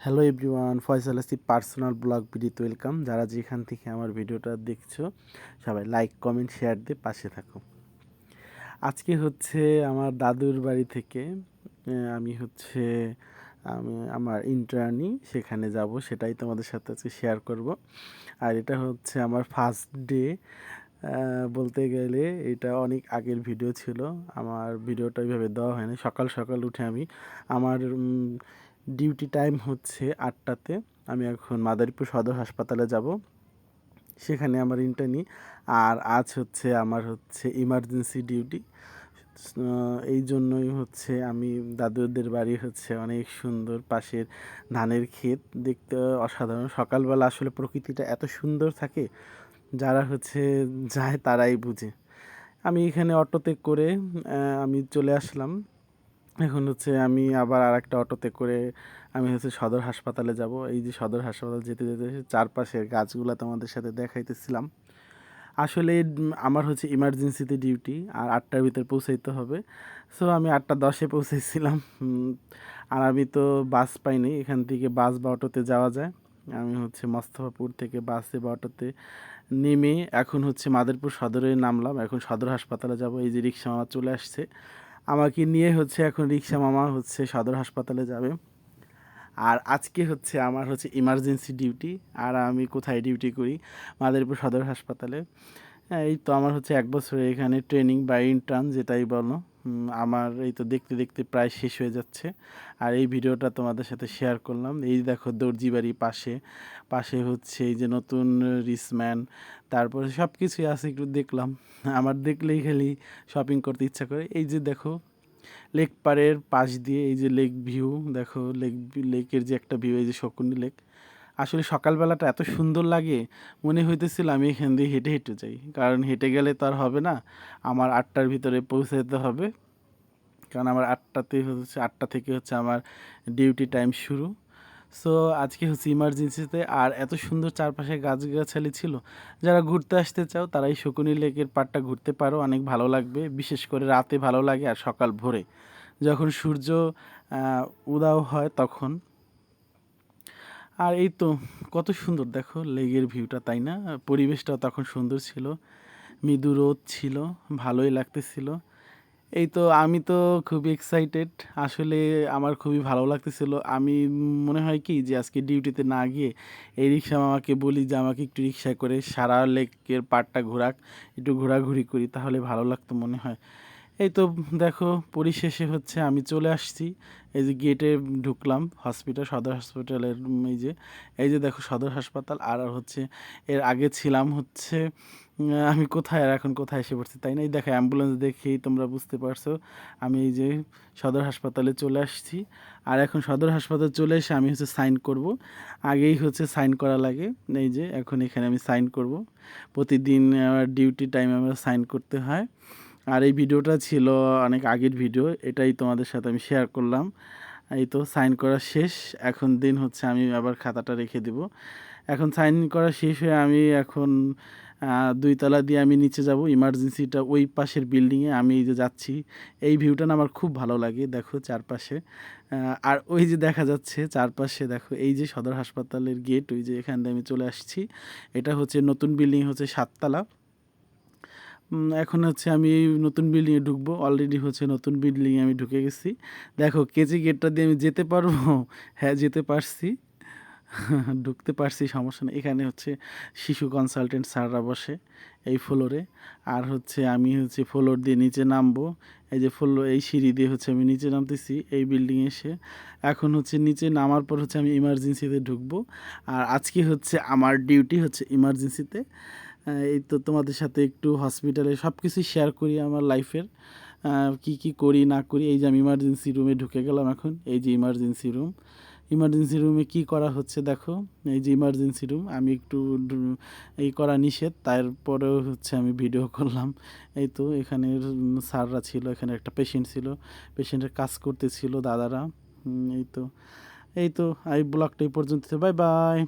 Hello everyone, Faisal আসি personal blog ভিডিওতে welcome. যারা যেখান থেকে আমার ভিডিওটা দেখছো সবাই লাইক কমেন্ট শেয়ার দিয়ে পাশে থাকো। আজকে হচ্ছে আমার দাদুর বাড়ি থেকে আমি আমার ইন্টার্নি সেখানে যাব, সেটাই তোমাদের সাথে আজকে শেয়ার করব। আর এটা হচ্ছে আমার ফার্স্ট ডে। বলতে গেলে এটা অনেক আগের ভিডিও ছিল, আমার ভিডিওটা ওইভাবে দেওয়া হয়নি। সকাল সকাল উঠে আমার ডিউটি টাইম হচ্ছে 8টাতে। আমি এখন মাদারীপুর সদর হাসপাতালে যাব, সেখানে আমার ইন্টার্নি। আর আজ হচ্ছে আমার ইমার্জেন্সি ডিউটি। এই জন্যই আমি দাদুদের বাড়ি অনেক সুন্দর, পাশের ধানের ক্ষেত দেখতে অসাধারণ। সকালবেলা আসলে প্রকৃতিটা এত সুন্দর থাকে, যারা যায় তারাই বুঝে। আমি এখানে অটোতে করে আমি চলে আসলাম। এখন আমি আবার আরেকটা অটোতে করে আমি সদর হাসপাতালে যাব। এই যে সদর হাসপাতাল যেতে যেতে চারপাশের গাছগুলো তোমাদের সাথে দেখাইতেছিলাম। আসলে আমার ইমার্জেন্সিতে ডিউটি, আর 8টার ভিতর পৌঁছাইতে হবে। সো আমি 8টা 10-এ পৌঁছেছিলাম। আর আমি তো বাস পাইনি, এখান থেকে বাস বা অটোতে যাওয়া যায়। আমি মোস্তফাপুর থেকে বাসে বা অটোতে নেমে এখন মাদারীপুর সদরে নামলাম। এখন সদর হাসপাতালে যাব। এই যে রিক্সা মামা চলে আসছে, আমাকে নিয়ে এখন রিক্সা মামা সদর হাসপাতালে যাবে। আর আজকে আমার ইমার্জেন্সি ডিউটি। আর আমি কোথায় ডিউটি করি? মাদারীপুর সদর হাসপাতালে। এই তো আমার 1 বছর এখানে ট্রেনিং বা ইন্টার্ন যেটাই বলো। আমার এই তো দেখতে দেখতে প্রায় শেষ হয়ে যাচ্ছে। আর এই ভিডিওটা তোমাদের সাথে শেয়ার করলাম। এই দেখো দর্জি বাড়ি পাশে পাশে এই যে নতুন রিসম্যান, তারপরে সব কিছুই আছে, একটু দেখলাম। আমার দেখলেই খালি শপিং করতে ইচ্ছা করে। এই যে দেখো লেক পাড়ের পাশ দিয়ে এই যে লেক ভিউ, দেখো লেকের যে একটা ভিউ, এই যে শকুনি লেক। আসলে সকালবেলাটা এত সুন্দর লাগে, মনে হইতেছিল আমি এখান দিয়ে হেঁটে হেঁটে যাই, কারণ হেঁটে গেলে তো আর হবে না, আমার 8টার ভিতরে পৌঁছাতে হবে। কারণ আমার 8টা থেকে আমার ডিউটি টাইম শুরু। সো আজকে ইমার্জেন্সিতে। আর এত সুন্দর চারপাশে গাছগাছালি ছিল। যারা ঘুরতে আসতে চাও তারা এই শকুনি লেকের পাড়টা ঘুরতে পারো, অনেক ভালো লাগবে। বিশেষ করে রাতে ভালো লাগে, আর সকাল ভোরে যখন সূর্য উদয় হয় তখন। আর এই তো কত সুন্দর দেখো লেকের ভিউটা, তাই না? পরিবেশটাও তখন সুন্দর ছিল, মৃদু রোদ ছিল, ভালোই লাগতেছিল। এই তো আমি তো খুবই এক্সাইটেড। আসলে আমার খুবই ভালো লাগতেছিল। আমি মনে হয় কি যে আজকে ডিউটিতে না গিয়ে এই রিক্সা মামাকে বলি যে আমাকে একটু রিক্সায় করে সারা লেকের পাড়টা ঘোরাক, একটু ঘোরাঘুরি করি, তাহলে ভালো লাগতো মনে হয়। এই তো দেখো পরিশেষে আমি চলে আসছি। এই যে গেটে ঢুকলাম সদর হসপিটালের। এই যে দেখো সদর হাসপাতাল। আর এর আগে ছিলাম আমি কোথায়, আর এখন কোথায় এসে পড়ছি, তাই না? এই দেখো অ্যাম্বুলেন্স দেখেই তোমরা বুঝতে পারছো আমি এই যে সদর হাসপাতালে চলে আসছি। আর এখন সদর হাসপাতাল চলে এসে আমি সাইন করব। আগেই সাইন করা লাগে। এই যে এখন এখানে আমি সাইন করব। প্রতিদিন ডিউটি টাইমে আমরা সাইন করতে হয়। আর এই ভিডিওটা ছিল অনেক আগের ভিডিও, এটাই তোমাদের সাথে আমি শেয়ার করলাম। এই তো সাইন করা শেষ। এখন দিন আমি আবার খাতাটা রেখে দেব। এখন সাইন করা শেষ হয়ে আমি এখন 2 তলা দিয়ে আমি নিচে যাব। ইমার্জেন্সিটা ওই পাশের বিল্ডিংয়ে আমি এই যে যাচ্ছি। এই ভিউটা না আমার খুব ভালো লাগে, দেখো চারপাশে। আর ওই যে দেখা যাচ্ছে চারপাশে, দেখো এই যে সদর হাসপাতালের গেট, ওই যে এখান দিয়ে আমি চলে আসছি। এটা নতুন বিল্ডিং, 7 তলা। এখন আমি এই নতুন বিল্ডিংয়ে ঢুকবো। অলরেডি নতুন বিল্ডিংয়ে আমি ঢুকে গেছি। দেখো কেজি গেটটা দিয়ে আমি যেতে পারবো? হ্যাঁ, যেতে পারছি। ঢুকতে পারছি, সমস্যা নেই। এখানে শিশু কনসালটেন্ট স্যাররা বসে এই ফ্লোরে। আর আমি ফ্লোর দিয়ে নিচে নামবো। এই যে এই সিঁড়ি দিয়ে আমি নিচে নামতেছি এই বিল্ডিংয়ে এসে। এখন নিচে নামার পর আমি ইমার্জেন্সিতে ঢুকবো। আর আজকে আমার ডিউটি ইমার্জেন্সিতে। এই তো তোমাদের সাথে একটু হসপিটালে সব কিছুই শেয়ার করি, আমার লাইফের কি কি করি না করি। এই যে আমি ইমার্জেন্সি রুমে ঢুকে গেলাম এখন। এই যে ইমার্জেন্সি রুম, ইমার্জেন্সি রুমে কি করা হচ্ছে দেখো। এই যে ইমার্জেন্সি রুম, আমি একটু এই করা নিষেধ, তারপরেও আমি ভিডিও করলাম। এই তো এখানে স্যাররা ছিল, এখানে একটা পেশেন্ট ছিল, পেশেন্টের কাজ করতেছিল দাদারা। এই তো এই ব্লগটা এই পর্যন্ত। Bye bye.